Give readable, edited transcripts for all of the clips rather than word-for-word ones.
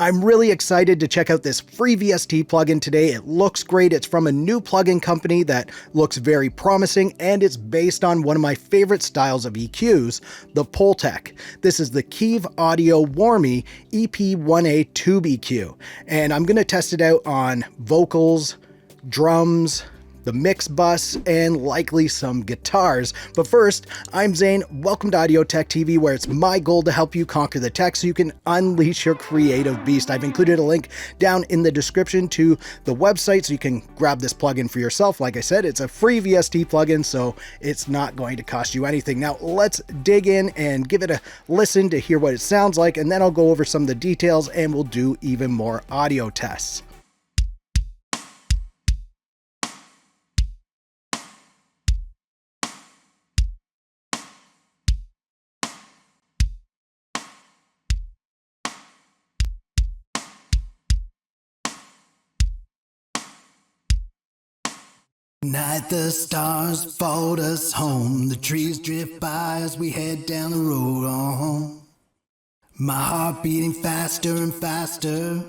I'm really excited to check out this free VST plugin today. It looks great. It's from a new plugin company that looks very promising, and it's based on one of my favorite styles of EQs, the Pultec. This is the Kiive Audio Warmy EP1A Tube EQ, and I'm going to test it out on vocals, drums, the Mixbus, and likely some guitars. But first, I'm Zane. Welcome to Audio Tech TV, where it's my goal to help you conquer the tech so you can unleash your creative beast. I've included a link down in the description to the website so you can grab this plugin for yourself. Like I said, it's a free VST plugin, so it's not going to cost you anything. Now, let's dig in and give it a listen to hear what it sounds like, and then I'll go over some of the details and we'll do even more audio tests. Night the stars fold us home, the trees drift by as we head down the road home. My heart beating faster and faster,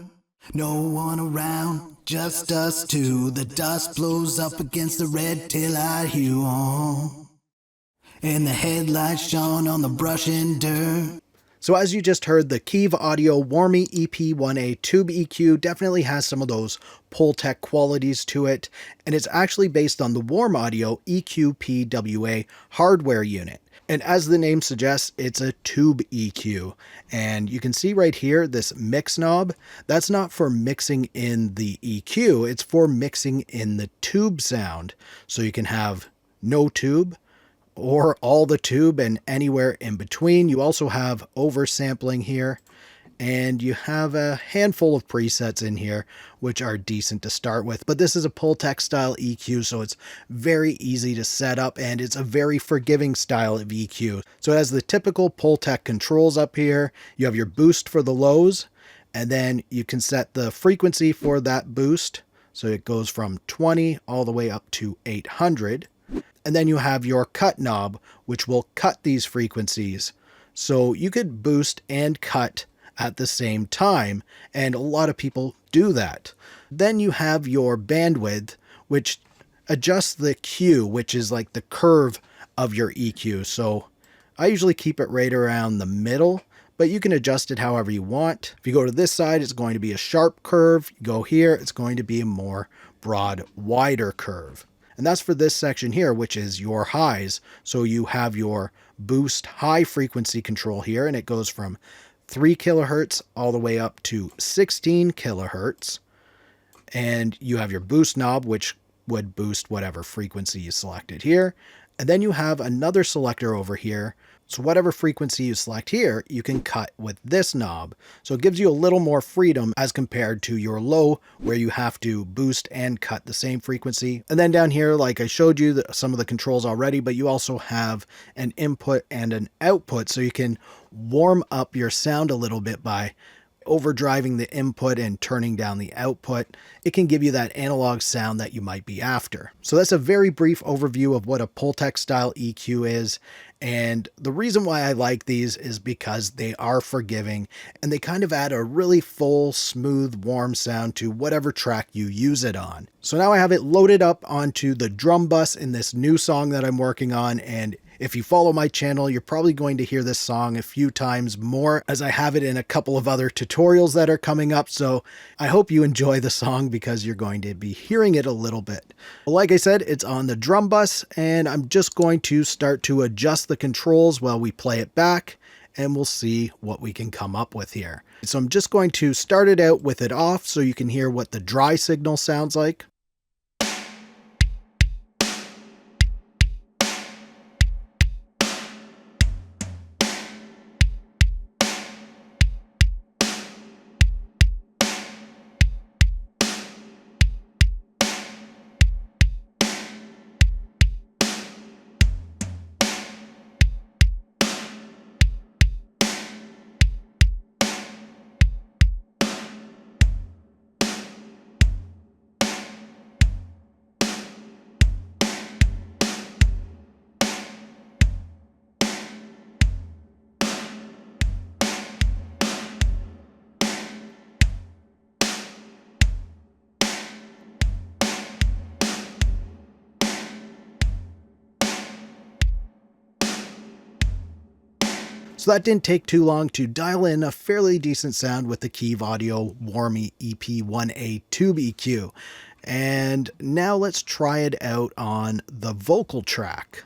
no one around, just us two. The dust blows up against the red taillight hue on, and the headlights shone on the brush and dirt. So as you just heard, the Kiive Audio Warmy EP1A Tube EQ definitely has some of those Pultec qualities to it, and it's actually based on the Warm Audio EQP-WA hardware unit. And as the name suggests, it's a tube EQ. And you can see right here, this mix knob, that's not for mixing in the EQ, it's for mixing in the tube sound. So you can have no tube, or all the tube, and anywhere in between. You also have oversampling here, and you have a handful of presets in here which are decent to start with. But this is a Pultec style EQ, so it's very easy to set up, and it's a very forgiving style of EQ. So it has the typical Pultec controls up here. You have your boost for the lows, and then you can set the frequency for that boost. So it goes from 20 all the way up to 800. And then you have your cut knob, which will cut these frequencies. So you could boost and cut at the same time, and a lot of people do that. Then you have your bandwidth, which adjusts the Q, which is like the curve of your EQ. So I usually keep it right around the middle, but you can adjust it however you want. If you go to this side, it's going to be a sharp curve. You go here, it's going to be a more broad, wider curve. And that's for this section here, which is your highs. So you have your boost high frequency control here, and it goes from 3 kilohertz all the way up to 16 kilohertz. And you have your boost knob, which would boost whatever frequency you selected here. And then you have another selector over here. So whatever frequency you select here, you can cut with this knob. So it gives you a little more freedom as compared to your low, where you have to boost and cut the same frequency. And then down here, like I showed you some of the controls already, but you also have an input and an output. So you can warm up your sound a little bit by overdriving the input and turning down the output. It can give you that analog sound that you might be after. So that's a very brief overview of what a Pultec style EQ is. And the reason why I like these is because they are forgiving, and they kind of add a really full, smooth, warm sound to whatever track you use it on. So now I have it loaded up onto the drum bus in this new song that I'm working on, and if you follow my channel, you're probably going to hear this song a few times more, as I have it in a couple of other tutorials that are coming up. So I hope you enjoy the song, because you're going to be hearing it a little bit. Well, like I said, it's on the drum bus, and I'm just going to start to adjust the controls while we play it back, and we'll see what we can come up with here. So I'm just going to start it out with it off so you can hear what the dry signal sounds like. So that didn't take too long to dial in a fairly decent sound with the Kiive Audio Warmy EP1A Tube EQ. And now let's try it out on the vocal track.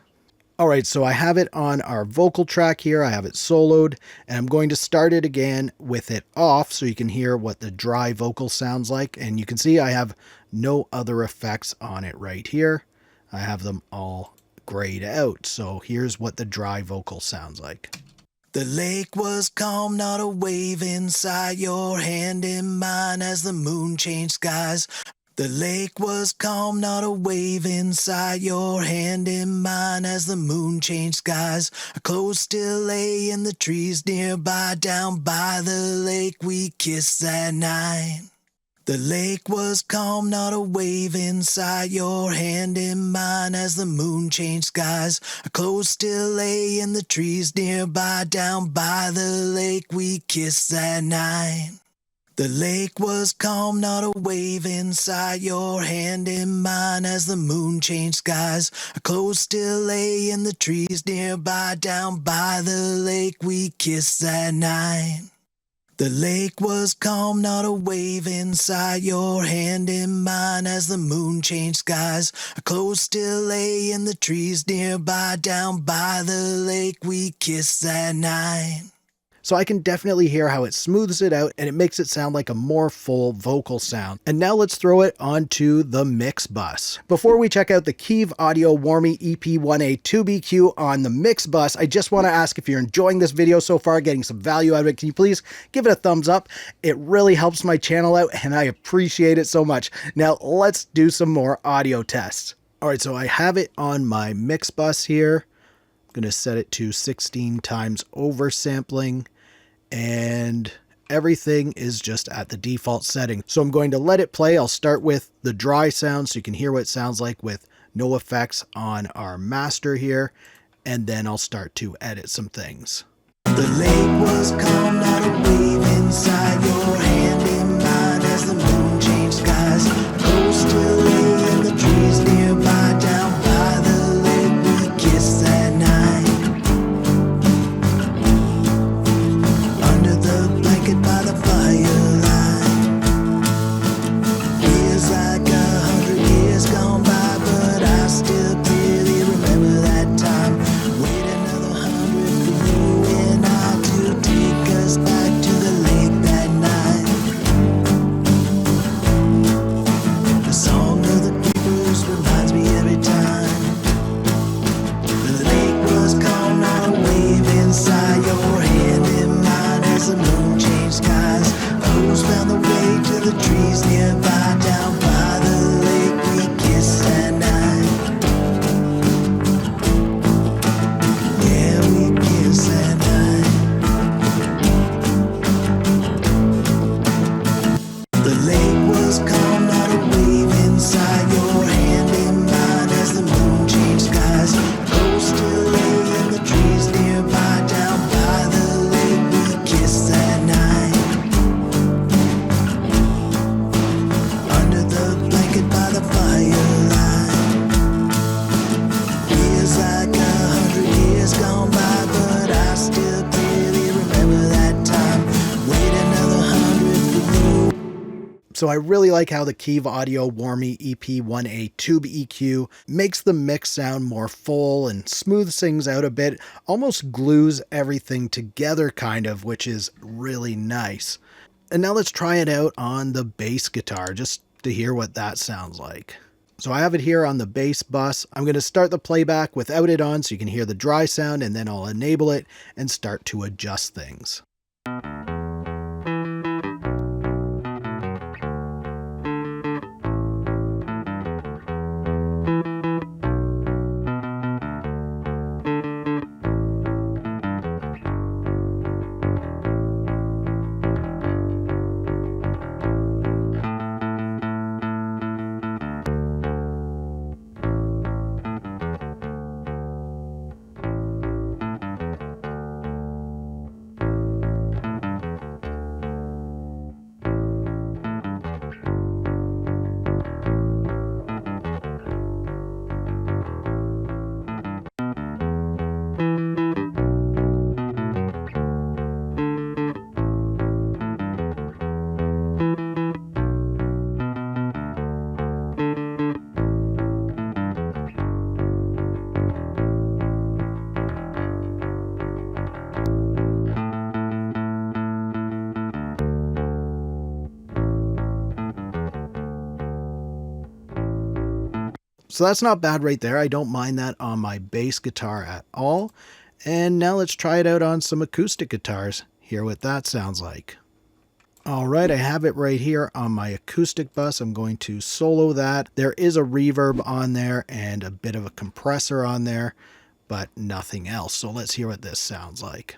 All right, so I have it on our vocal track here. I have it soloed, and I'm going to start it again with it off so you can hear what the dry vocal sounds like. And you can see I have no other effects on it right here. I have them all grayed out. So here's what the dry vocal sounds like. The lake was calm, not a wave inside, your hand in mine as the moon changed skies. The lake was calm, not a wave inside, your hand in mine as the moon changed skies. Our clothes still lay in the trees nearby, down by the lake we kissed that night. The lake was calm, not a wave inside, your hand in mine as the moon changed skies. Our clothes still lay in the trees nearby, down by the lake we kissed that night. The lake was calm, not a wave inside, your hand in mine as the moon changed skies. Our clothes still lay in the trees nearby, down by the lake we kissed that night. The lake was calm, not a wave inside, your hand in mine as the moon changed skies. Our clothes still lay in the trees nearby, down by the lake we kissed that night. So I can definitely hear how it smooths it out and it makes it sound like a more full vocal sound. And now let's throw it onto the mix bus. Before we check out the Kiive Audio Warmy EP1A Tube EQ on the mix bus, I just want to ask if you're enjoying this video so far, getting some value out of it, can you please give it a thumbs up? It really helps my channel out and I appreciate it so much. Now let's do some more audio tests. All right, so I have it on my mix bus here. I'm going to set it to 16 times oversampling. And everything is just at the default setting. So I'm going to let it play. I'll start with the dry sound so you can hear what it sounds like with no effects on our master here. And then I'll start to edit some things. The lake was calm, not a wave inside, your hand in mine as the moon changed skies. Clothes still lay in the trees nearby, down by the lake we kissed that night. By the firelight, feels like 100 years gone by, but I still clearly remember that time. Wait another 100 for you and I to take us back to the lake that night. The song of the beavers reminds me every time. The lake was calm, not a wave inside, your hand in mine as the moon skies. Crows found the way to the trees nearby, down by the lake we kissed that night. Yeah, we kissed that night. The lake was calm, not a wave inside, your hand in mine as the moon changed skies. Crows still lay in the trees nearby, down by the lake we kissed that night. By the firelight, feels like 100 years gone by, but I still clearly remember that time. Wait another 100 for you. So I really like how the Kiive Audio Warmy EP1A Tube EQ makes the mix sound more full and smooths things out a bit, almost glues everything together kind of, which is really nice. And now let's try it out on the bass guitar, just to hear what that sounds like. So I have it here on the bass bus. I'm going to start the playback without it on so you can hear the dry sound, and then I'll enable it and start to adjust things. So that's not bad right there. I don't mind that on my bass guitar at all. And now let's try it out on some acoustic guitars. Hear what that sounds like. All right, I have it right here on my acoustic bus. I'm going to solo that. There is a reverb on there and a bit of a compressor on there, but nothing else. So let's hear what this sounds like.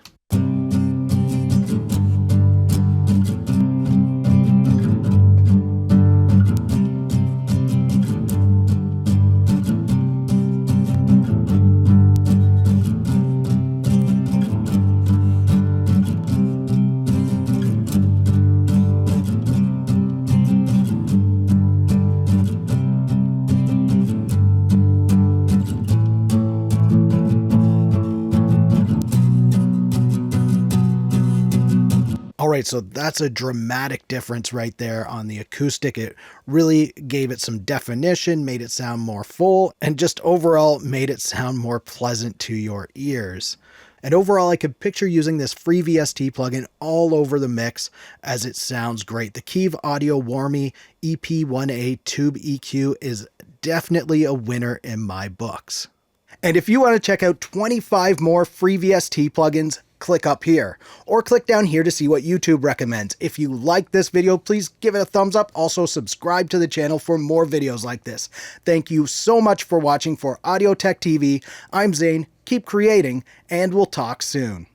All right, so that's a dramatic difference right there on the acoustic. It really gave it some definition, made it sound more full, and just overall made it sound more pleasant to your ears. And overall, I could picture using this free VST plugin all over the mix as it sounds great. The Kiive Audio Warmy EP1A Tube EQ is definitely a winner in my books. And if you want to check out 25 more free VST plugins, click up here, or click down here to see what YouTube recommends. If you like this video, please give it a thumbs up. Also subscribe to the channel for more videos like this. Thank you so much for watching. For Audio Tech TV, I'm Zane. Keep creating, and we'll talk soon.